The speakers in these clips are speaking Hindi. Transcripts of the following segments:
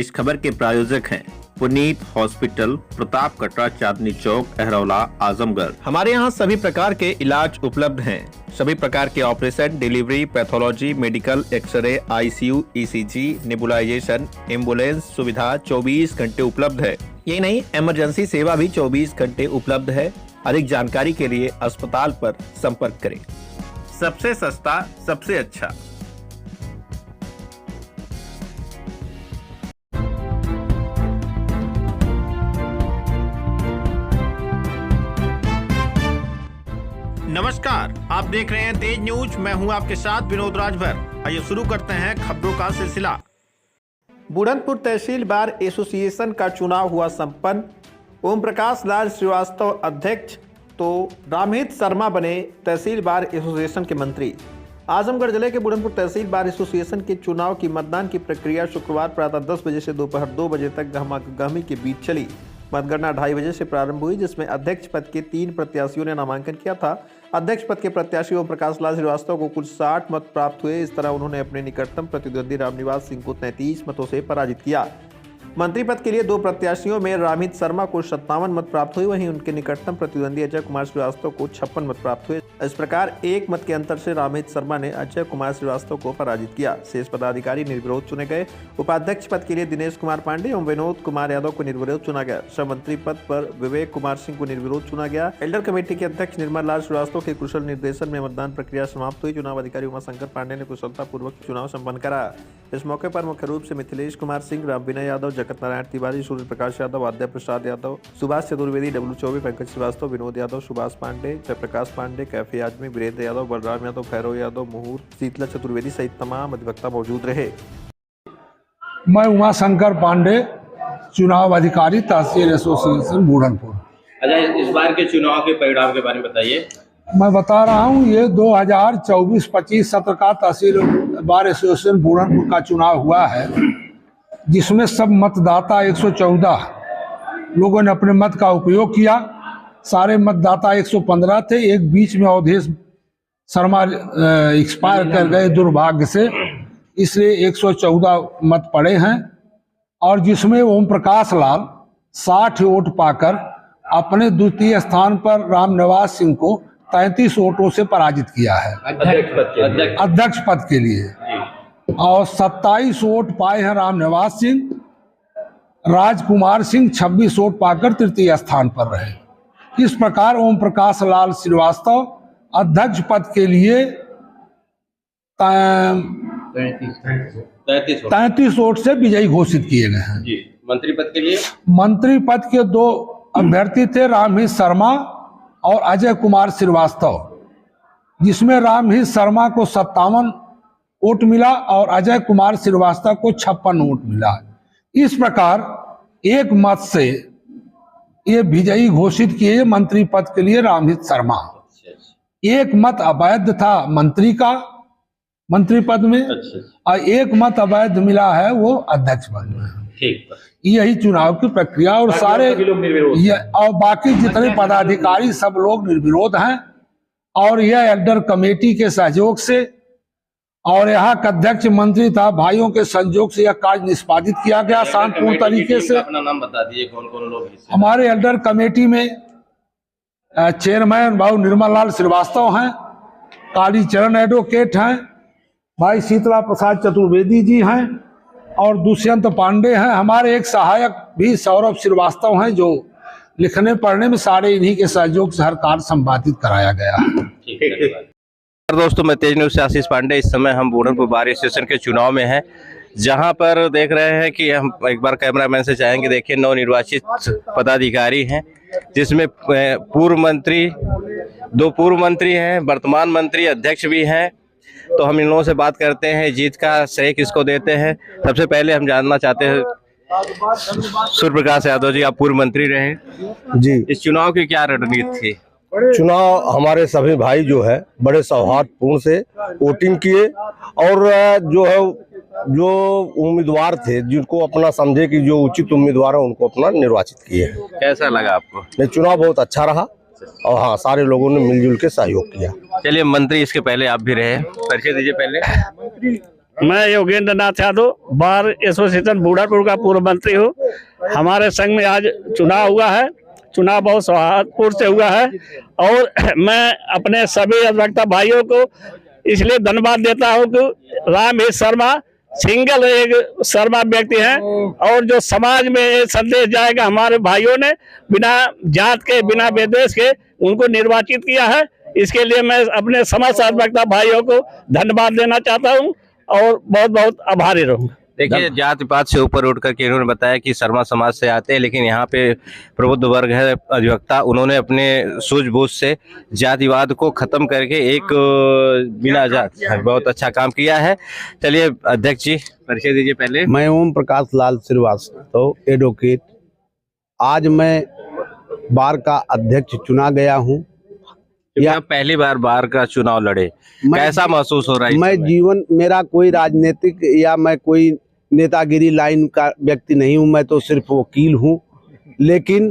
इस खबर के प्रायोजक हैं पुनीत हॉस्पिटल, प्रताप कटरा, चांदनी चौक, अहरौला, आजमगढ़। हमारे यहाँ सभी प्रकार के इलाज उपलब्ध हैं। सभी प्रकार के operation, delivery, pathology, medical, x ray, ICU, ECG, nebulisation, ambulance सुविधा 24 घंटे उपलब्ध है। ये नहीं, इमरजेंसी सेवा भी 24 घंटे उपलब्ध है। अधिक जानकारी के लिए अस्पताल पर संपर्क करें। सबसे सस्ता, सबसे अच्छा। नमस्कार, आप देख रहे हैं तेज न्यूज। मैं हूं आपके साथ विनोद राजभर। आइए शुरू करते हैं खबरों का सिलसिला। बुढ़नपुर तहसील बार एसोसिएशन का चुनाव हुआ संपन्न। ओम प्रकाश लाल श्रीवास्तव अध्यक्ष तो रामहित शर्मा बने तहसील बार एसोसिएशन के मंत्री। आजमगढ़ जिले के बुढ़नपुर तहसील बार एसोसिएशन के चुनाव की मतदान की प्रक्रिया शुक्रवार प्रातः 10 बजे से दोपहर 2 बजे तक गहमागहमी के बीच चली। मतगणना 2:30 बजे से प्रारंभ हुई, जिसमें अध्यक्ष पद के 3 प्रत्याशियों ने नामांकन किया था। अध्यक्ष पद के प्रत्याशी ओम प्रकाश लाल श्रीवास्तव को कुल 60 मत प्राप्त हुए। इस तरह उन्होंने अपने निकटतम प्रतिद्वंदी रामनिवास सिंह को 33 मतों से पराजित किया। मंत्री पद के लिए 2 प्रत्याशियों में रामहित शर्मा को 57 मत प्राप्त हुए, वहीं उनके निकटतम प्रतिद्वंदी अजय कुमार श्रीवास्तव को 56 मत प्राप्त हुए। इस प्रकार 1 मत के अंतर से रामहित शर्मा ने अजय कुमार श्रीवास्तव को पराजित किया। शेष पदाधिकारी निर्विरोध चुने गए। उपाध्यक्ष पद के लिए दिनेश कुमार पांडे एवं विनोद कुमार यादव को निर्विरोध चुना गया। सहमंत्री पद पर विवेक कुमार सिंह को निर्विरोध चुना गया। एल्डर कमेटी के अध्यक्ष निर्मल लाल श्रीवास्तव के कुशल निर्देशन में मतदान प्रक्रिया समाप्त हुई। चुनाव अधिकारी उमाशंकर पांडे ने कुशलतापूर्वक चुनाव संपन्न करा। इस मौके पर मुख्य रूप से मिथिलेश कुमार सिंह, राम विनय यादव, जगत नारायण तिवारी, सूर्य प्रकाश यादव, आद्य प्रसाद यादव, सुभाष चतुर्वेदी, डब्ल्यू चौबे, पंकज श्रीवास्तव, विनोद यादव, सुभाष पांडे, जयप्रकाश पांडे, कैफे आजमी, वीरेंद्र यादव, बलराम यादव, भैरव यादव, मुहूर्त, शीतला चतुर्वेदी सहित तमाम अधिवक्ता मौजूद रहे। मैं उमाशंकर पांडे, चुनाव अधिकारी तहसील एसोसिएशन बुढ़नपुर। अच्छा, इस बार के चुनाव के परिणाम के बारे में बताइए। मैं बता रहा हूं, ये 2024-25 सत्र का तहसील बार एसोसिएशन बुढ़नपुर का चुनाव हुआ है, जिसमें सब मतदाता 114 लोगों ने अपने मत का उपयोग किया। सारे मतदाता 115 थे। एक बीच में अवधेश शर्मा एक्सपायर कर गए दुर्भाग्य से, इसलिए 114 मत पड़े हैं। और जिसमें ओम प्रकाश लाल 60 वोट पाकर अपने द्वितीय स्थान पर रामनिवास सिंह को 33 वोटों से पराजित किया है अध्यक्ष पद के लिए। और 27 वोट पाए हैं रामनिवास सिंह। राजकुमार सिंह 26 वोट पाकर तृतीय स्थान पर रहे। इस प्रकार ओम प्रकाश लाल श्रीवास्तव अध्यक्ष पद के लिए 33 वोट से विजयी घोषित किए गए हैं। मंत्री पद के लिए मंत्री पद के 2 अभ्यर्थी थे, रामहित शर्मा और अजय कुमार श्रीवास्तव, जिसमें रामहित शर्मा को 57 वोट मिला और अजय कुमार श्रीवास्तव को 56 वोट मिला। इस प्रकार 1 मत से ये विजयी घोषित किए मंत्री पद के लिए रामहित शर्मा। 1 मत अवैध था मंत्री का मंत्री पद में, और 1 मत अवैध मिला है वो अध्यक्ष पद में। यही चुनाव की प्रक्रिया। और सारे और बाकी जितने पदाधिकारी सब लोग निर्विरोध हैं। और यह एल्डर कमेटी के सहयोग से और यहाँ का अध्यक्ष मंत्री था, भाइयों के संयोग से यह कार्य निष्पादित किया गया शांतिपूर्ण तरीके से। अपना नाम बता दीजिए, कौन-कौन लोग हैं? हमारे एल्डर कमेटी में चेयरमैन भाई निर्मल लाल श्रीवास्तव हैं, काली चरण एडवोकेट हैं, भाई शीतला प्रसाद चतुर्वेदी जी हैं और दुष्यंत पांडे हैं। हमारे एक सहायक भी सौरभ श्रीवास्तव हैं, जो लिखने पढ़ने में सारे इन्हीं के सहयोग से हर कार्य संपादित कराया गया है। दोस्तों, मैं तेज न्यूज से आशीष पांडे। इस समय हम बुढ़नपुर बार एसोसिएशन के चुनाव में हैं, जहां पर देख रहे हैं कि हम एक बार कैमरामैन से चाहेंगे, देखिए नवनिर्वाचित पदाधिकारी हैं, जिसमें पूर्व मंत्री, 2 पूर्व मंत्री हैं, वर्तमान मंत्री, अध्यक्ष भी हैं। तो हम इन लोगों से बात करते हैं, जीत का श्रेय किसको देते हैं। सबसे पहले हम जानना चाहते हैं, सूर्य प्रकाश यादव जी, आप पूर्व मंत्री रहे जी, इस चुनाव की क्या रणनीति थी? चुनाव हमारे सभी भाई जो है बड़े सौहार्दपूर्ण से वोटिंग किए, और जो उम्मीदवार थे, जिनको अपना समझे कि जो उचित उम्मीदवार है, उनको अपना निर्वाचित किए। कैसा लगा आपको? ये चुनाव बहुत अच्छा रहा और हाँ, सारे लोगों ने मिलजुल के सहयोग किया। चलिए, मंत्री इसके पहले आप भी रहे, परिचय दीजिए पहले। मैं योगेंद्र नाथ यादव बार एसोसिएशन बूढ़ापुर का पूर्व मंत्री हूँ। हमारे संघ में आज चुनाव हुआ है। चुनाव बहुत सौहार्दपूर्ण से हुआ है और मैं अपने सभी अधिवक्ता भाइयों को इसलिए धन्यवाद देता हूँ कि रामहेश शर्मा सिंगल एक शर्मा व्यक्ति हैं और जो समाज में ये संदेश जाएगा, हमारे भाइयों ने बिना जात के बिना विद्वेष के उनको निर्वाचित किया है। इसके लिए मैं अपने समस्त अधिवक्ता भाइयों को धन्यवाद देना चाहता हूं और बहुत बहुत आभारी रहूंगा। देखिए, जाति पात से ऊपर उठ करके इन्होंने बताया कि शर्मा समाज से आते हैं, लेकिन यहाँ पे प्रबुद्ध वर्ग है अधिवक्ता, उन्होंने अपने सूझबूझ से जातिवाद को खत्म करके एक बिना जात बहुत अच्छा काम किया है। चलिए अध्यक्ष जी परिचय दीजिए पहले। मैं ओम प्रकाश लाल श्रीवास्तव एडवोकेट। आज मैं बार का अध्यक्ष चुना गया हूँ। या पहली बार का चुनाव लड़े, कैसा महसूस हो रहा है? मैं जीवन मेरा कोई राजनीतिक या मैं कोई नेतागिरी लाइन का व्यक्ति नहीं हूं, मैं तो सिर्फ वकील हूं। लेकिन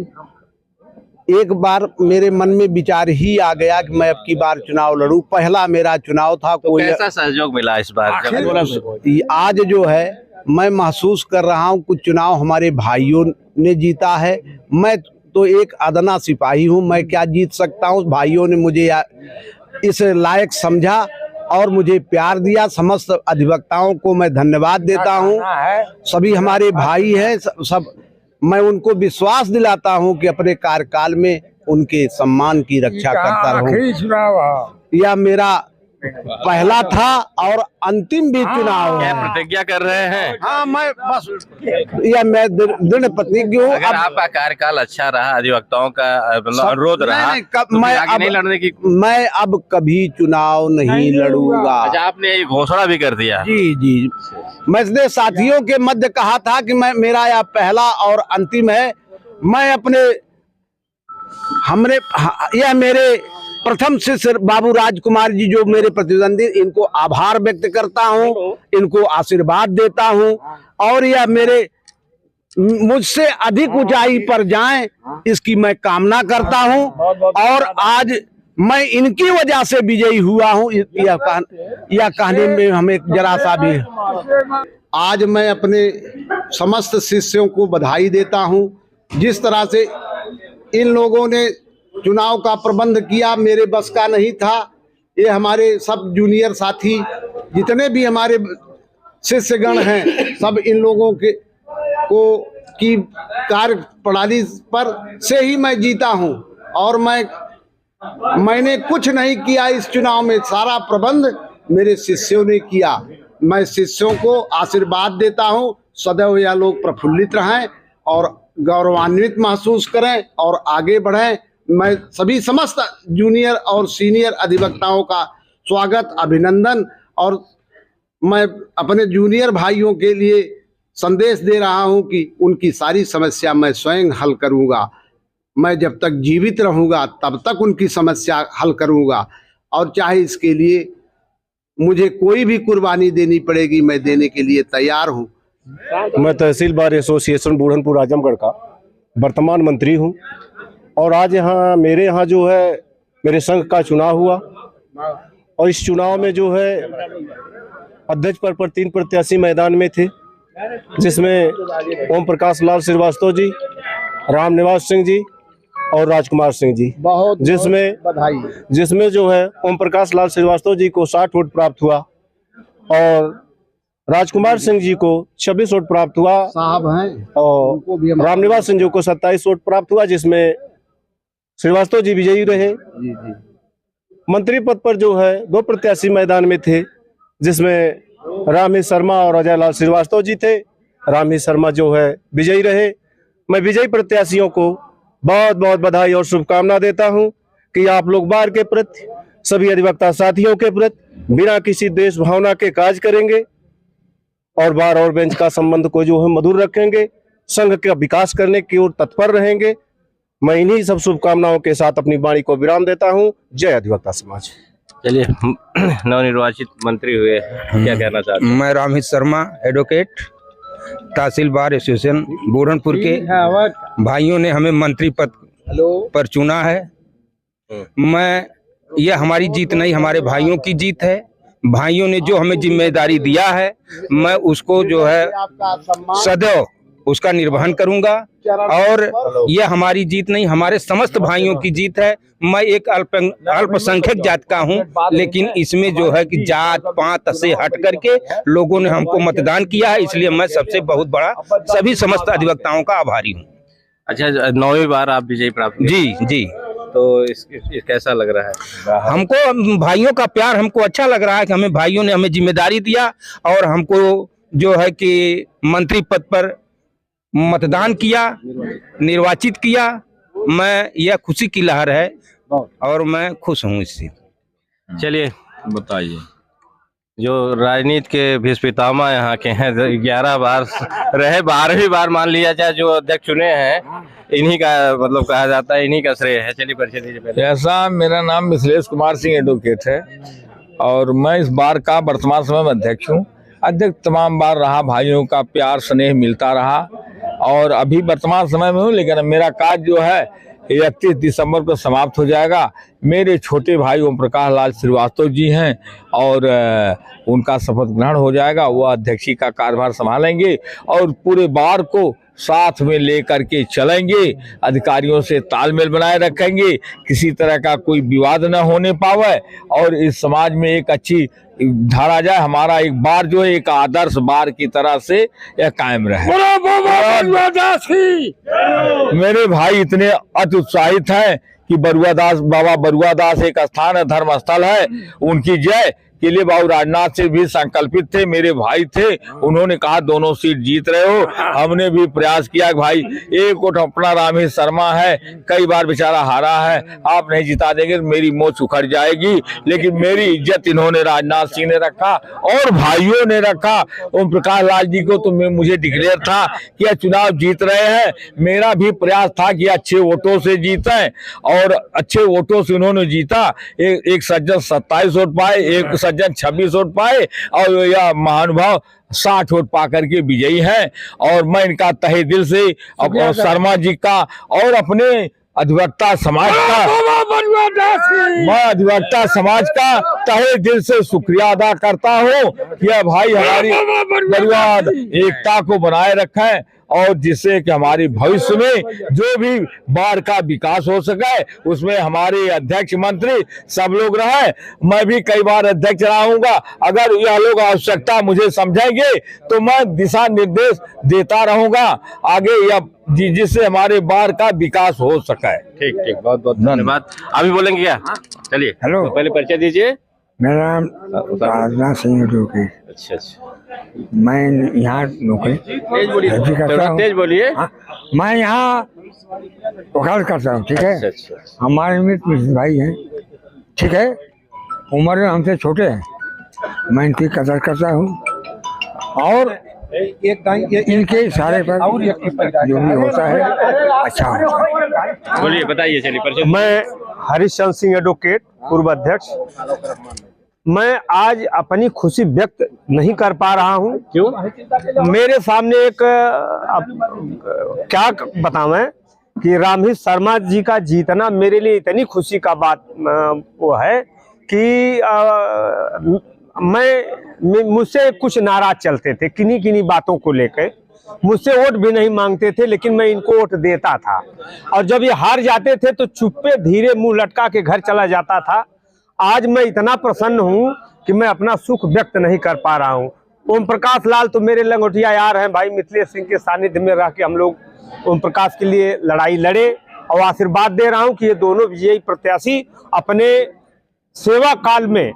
एक बार मेरे मन में विचार ही आ गया कि मैं अब की बार चुनाव लड़ूं। पहला मेरा चुनाव था। तो कोई कैसा सहयोग मिला इस बार? आज जो है मैं महसूस कर रहा हूं कुछ चुनाव हमारे भाइयों ने जीता है। मैं तो एक अदना सिपाही हूं, मैं क्या जीत सकता हूं। भाइयों ने मुझे इस लायक समझा और मुझे प्यार दिया। समस्त अधिवक्ताओं को मैं धन्यवाद देता हूं। सभी हमारे भाई हैं, सब मैं उनको विश्वास दिलाता हूं कि अपने कार्यकाल में उनके सम्मान की रक्षा करता रहूं। यह मेरा पहला था और अंतिम भी चुनाव है। प्रतिज्ञा कर रहे हैं? हाँ, मैं बस यह मैं दृढ़ प्रतिज्ञ हूँ। अगर आपका कार्यकाल अच्छा रहा, अधिवक्ताओं का अनुरोध रहा, तो मैं आगे नहीं लड़ने की? मैं अब कभी चुनाव नहीं लड़ूंगा। अच्छा, आपने ये घोषणा भी कर दिया? जी। मैंने साथियों के मध्य कहा था कि मैं मेरा यह पहला और अंतिम है। मैं अपने यह मेरे प्रथम शिष्य बाबू राजकुमार जी जो मेरे प्रतिद्वंदी, इनको आभार व्यक्त करता हूं, इनको आशीर्वाद देता हूं और यह मेरे मुझसे अधिक ऊंचाई पर जाएं, इसकी मैं कामना करता हूं। और आज मैं इनकी वजह से विजयी हुआ हूं, यह कहने में हमें जरा सा भी। आज मैं अपने समस्त शिष्यों को बधाई देता हूं। जिस तरह से इन लोगों ने चुनाव का प्रबंध किया, मेरे बस का नहीं था। ये हमारे सब जूनियर साथी जितने भी हमारे शिष्यगण हैं, सब इन लोगों की कार्य प्रणाली पर से ही मैं जीता हूं। और मैंने कुछ नहीं किया इस चुनाव में, सारा प्रबंध मेरे शिष्यों ने किया। मैं शिष्यों को आशीर्वाद देता हूं, सदैव यह लोग प्रफुल्लित रहें और गौरवान्वित महसूस करें और आगे बढ़ें। मैं सभी समस्त जूनियर और सीनियर अधिवक्ताओं का स्वागत, अभिनंदन और मैं अपने जूनियर भाइयों के लिए संदेश दे रहा हूं कि उनकी सारी समस्या मैं स्वयं हल करूंगा। मैं जब तक जीवित रहूंगा तब तक उनकी समस्या हल करूंगा और चाहे इसके लिए मुझे कोई भी कुर्बानी देनी पड़ेगी, मैं देने के लिए तैयार हूं। मैं तहसील बार एसोसिएशन बूढ़नपुर आजमगढ़ का वर्तमान मंत्री हूं और आज मेरे यहाँ जो है मेरे संघ का चुनाव हुआ और इस चुनाव में जो है अध्यक्ष पद पर 3 प्रत्याशी मैदान में थे, जिसमें ओम प्रकाश लाल श्रीवास्तव जी, रामनिवास सिंह जी और राजकुमार सिंह जी। जिसमें जो है ओम प्रकाश लाल श्रीवास्तव जी को 60 वोट प्राप्त हुआ और राजकुमार सिंह जी को 26 वोट प्राप्त हुआ साहब हैं और रामनिवास सिंह जी को 27 वोट प्राप्त हुआ, जिसमें श्रीवास्तव जी विजयी रहे। मंत्री पद पर जो है 2 प्रत्याशी मैदान में थे, जिसमें रामहेश शर्मा और अजय लाल श्रीवास्तव जी थे। रामहेश शर्मा जो है विजयी रहे। मैं विजयी प्रत्याशियों को बहुत बहुत बधाई और शुभकामना देता हूं कि आप लोग बार के प्रति, सभी अधिवक्ता साथियों के प्रति बिना किसी देश भावना के कार्य करेंगे और बार और बेंच का संबंध को जो है मधुर रखेंगे, संघ का विकास करने की ओर तत्पर रहेंगे। मैं इन्हीं सब शुभकामनाओं के साथ अपनी वाणी को विराम देता हूं। जय अधिवक्ता समाज। चलिए, नवनिर्वाचित मंत्री हुए, क्या कहना चाहते हैं? मैं रामहेश शर्मा एडवोकेट, तहसील बार एसोसिएशन बूढ़नपुर के भाइयों ने हमें मंत्री पद पर चुना है। यह हमारी जीत नहीं, हमारे भाइयों की जीत है। भाइयों ने जो हमें जिम्मेदारी दिया है, मैं उसको जो है सदैव उसका निर्वहन करूंगा। और यह हमारी जीत नहीं, हमारे समस्त भाइयों की जीत है। मैं एक अल्पसंख्यक जात का हूं, लेकिन इसमें जो है कि जात पात से हट करके लोगों ने हमको मतदान किया है, इसलिए मैं सबसे बहुत बड़ा सभी समस्त अधिवक्ताओं का आभारी हूं। अच्छा, 9वीं बार आप विजयी प्राप्त किए। जी जी, तो इस कैसा लग रहा है? हमको भाइयों का प्यार हमको अच्छा लग रहा है कि हमें भाइयों ने हमें जिम्मेदारी दिया और हमको जो है कि मंत्री पद पर मतदान किया, निर्वाचित किया। मैं यह खुशी की लहर है और मैं खुश हूँ इससे। चलिए बताइए, जो राजनीति के भीष्म पितामह यहाँ के हैं, 11 बार रहे, 12वीं बार मान लिया जाए जो अध्यक्ष चुने हैं, इन्हीं का मतलब कहा जाता है, इन्हीं का श्रेय है। चलिए परिचय दीजिए पहले। ऐसा, मेरा नाम मिथिलेश कुमार सिंह एडवोकेट है और मैं इस बार का वर्तमान समय में अध्यक्ष हूँ। अध्यक्ष तमाम बार रहा, भाइयों का प्यार स्नेह मिलता रहा और अभी वर्तमान समय में हूँ, लेकिन मेरा काज जो है 31 दिसंबर को समाप्त हो जाएगा। मेरे छोटे भाई ओम प्रकाश लाल श्रीवास्तव जी हैं और उनका शपथ ग्रहण हो जाएगा। वह अध्यक्षी का कार्यभार संभालेंगे और पूरे बार को साथ में लेकर के चलेंगे, अधिकारियों से तालमेल बनाए रखेंगे, किसी तरह का कोई विवाद न होने पावे और इस समाज में एक अच्छी धारा जाए। हमारा एक बार जो है एक आदर्श बार की तरह से यह कायम रहे। मेरे भाई इतने अति उत्साहित हैं कि बाबा बरुआ दास एक स्थान है, धर्म स्थल है, उनकी जय के लिए बाबू राजनाथ सिंह भी संकल्पित थे, मेरे भाई थे। उन्होंने कहा दोनों सीट जीत रहे हो। हमने भी प्रयास किया भाई, एक वोट अपना रामही शर्मा है, कई बार बेचारा हारा है, आप नहीं जिता देंगे तो मेरी मोच उखड़ जाएगी, लेकिन मेरी इज्जत इन्होंने राजनाथ सिंह ने रखा और भाइयों ने रखा। ओम प्रकाश लाल जी को तो मुझे डिक्लेयर था कि यह चुनाव जीत रहे हैं। मेरा भी प्रयास था कि अच्छे वोटों से जीते और अच्छे वोटों से उन्होंने जीता। एक सज्जन 27 वोट पाए, एक सज्जन 26 वोट पाए और यह महानुभाव 60 वोट पा करके विजयी हैं। और मैं इनका तहे दिल से शर्मा जी का और अपने अधिवक्ता समाज का, मैं अधिवक्ता समाज का तहे दिल से शुक्रिया अदा करता हूँ कि यह भाई हमारी परिवार एकता को बनाए रखें और जिससे कि हमारे भविष्य में जो भी बाढ़ का विकास हो सके उसमें हमारे अध्यक्ष मंत्री सब लोग रहे। मैं भी कई बार अध्यक्ष रहूंगा, अगर यह लोग आवश्यकता मुझे समझेंगे तो मैं दिशा निर्देश देता रहूंगा आगे, या जिससे हमारे बाढ़ का विकास हो सके। ठीक ठीक, बहुत बहुत धन्यवाद। अभी बोलेंगे क्या? चलिए, हेलो, तो पहले परिचय दीजिए। मेरा नाम राजनाथ सिंह एडवोकेट। अच्छा अच्छा, मैं यहाँ नौकरी करता हूँ। तेज बोलिए। मैं यहाँ वकालत करता हूँ, ठीक है। अच्छा, हमारे मित्र भाई हैं, ठीक है, उम्र में हमसे छोटे हैं, मैं इनकी कदर करता हूँ और इनके इशारे पर जो भी होता है अच्छा होता है। बोलिए, बताइए। चलिए परिचय। मैं हरिश्चंद्र सिंह एडवोकेट, पूर्व अध्यक्ष। मैं आज अपनी खुशी व्यक्त नहीं कर पा रहा हूं। क्यों? मेरे सामने एक क्या बताऊं कि रामही शर्मा जी का जीतना मेरे लिए इतनी खुशी का बात वो है कि मुझसे कुछ नाराज चलते थे किन्हीं किन्हीं बातों को लेकर, मुझसे वोट भी नहीं मांगते थे, लेकिन मैं इनको वोट देता था और जब ये हार जाते थे तो चुप्पे धीरे मुंह लटका के घर चला जाता था। आज मैं इतना प्रसन्न हूं कि मैं अपना सुख व्यक्त नहीं कर पा रहा हूं। ओम प्रकाश लाल तो मेरे लंगोटिया यार हैं भाई, मिथिलेश सिंह के सानिध्य में रह के हम लोग ओम प्रकाश के लिए लड़ाई लड़े और आशीर्वाद दे रहा हूं कि ये दोनों विजयी प्रत्याशी अपने सेवा काल में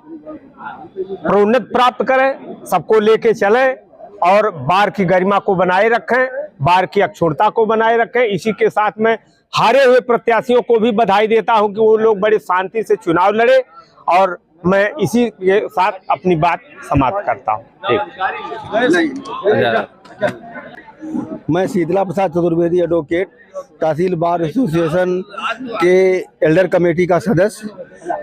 प्रोन्नत प्राप्त करें, सबको लेके चलें और बार की गरिमा को बनाए रखें, बार की अक्षुणता को बनाए रखें। इसी के साथ में हारे हुए प्रत्याशियों को भी बधाई देता हूं कि वो लोग बड़े शांति से चुनाव लड़े और मैं इसी के साथ अपनी बात समाप्त करता हूं। मैं शीतला प्रसाद चतुर्वेदी एडवोकेट, तहसील बार एसोसिएशन के एल्डर कमेटी का सदस्य।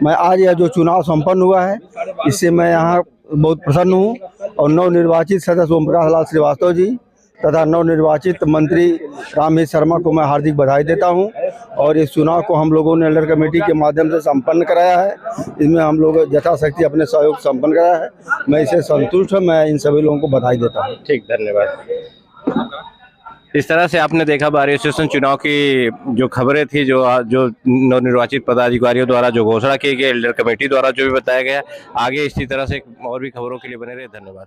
मैं आज यह जो चुनाव संपन्न हुआ है इससे मैं यहाँ बहुत प्रसन्न हूँ और नवनिर्वाचित सदस्य ओम प्रकाश लाल श्रीवास्तव जी तथा नवनिर्वाचित मंत्री रामहेश शर्मा को मैं हार्दिक बधाई देता हूं। और इस चुनाव को हम लोगों ने एल्डर कमेटी के माध्यम से संपन्न कराया है। इसमें हम लोग यथाशक्ति अपने सहयोग संपन्न कराया है। मैं इसे संतुष्ट हूँ। मैं इन सभी लोगों को बधाई देता हूँ। ठीक, धन्यवाद। इस तरह से आपने देखा बार एसोसिएशन चुनाव की जो खबरें थी, जो नवनिर्वाचित पदाधिकारियों द्वारा जो घोषणा की गई, एल्डर कमेटी द्वारा जो भी बताया गया। आगे इसी तरह से और भी खबरों के लिए बने रहे। धन्यवाद।